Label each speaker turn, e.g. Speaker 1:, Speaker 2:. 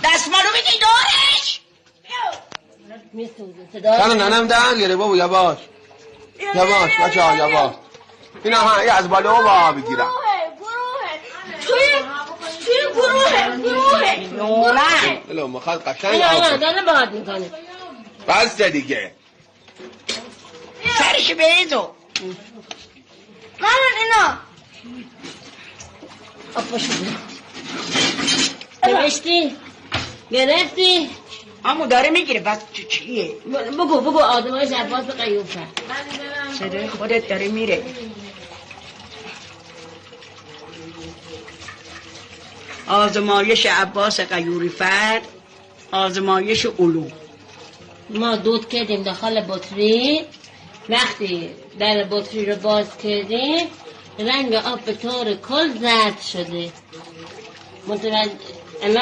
Speaker 1: دستمالو بگی دارش
Speaker 2: کنه ننم در گره بابا یواش بچه ها یواش این ها از بالا با بگیرم
Speaker 3: توی گروه
Speaker 1: نورن
Speaker 2: الو مخواد قشنگ
Speaker 3: نه داره باید میکنه
Speaker 2: بس دیگه
Speaker 1: سرش بیزو
Speaker 3: مامان اینا
Speaker 1: آفا شده
Speaker 3: نوشتی گرفتی
Speaker 1: امو داره میگیره بس چیه
Speaker 3: بگو آدمایش عباس قیوفه
Speaker 1: صدای خودت داره میره آزمایش عباس قیوری فرد آزمایش علوم
Speaker 3: ما دود کردیم داخل بطری وقتی در بطری رو باز کردیم رنگ آب به طور کل زرد شده متوجه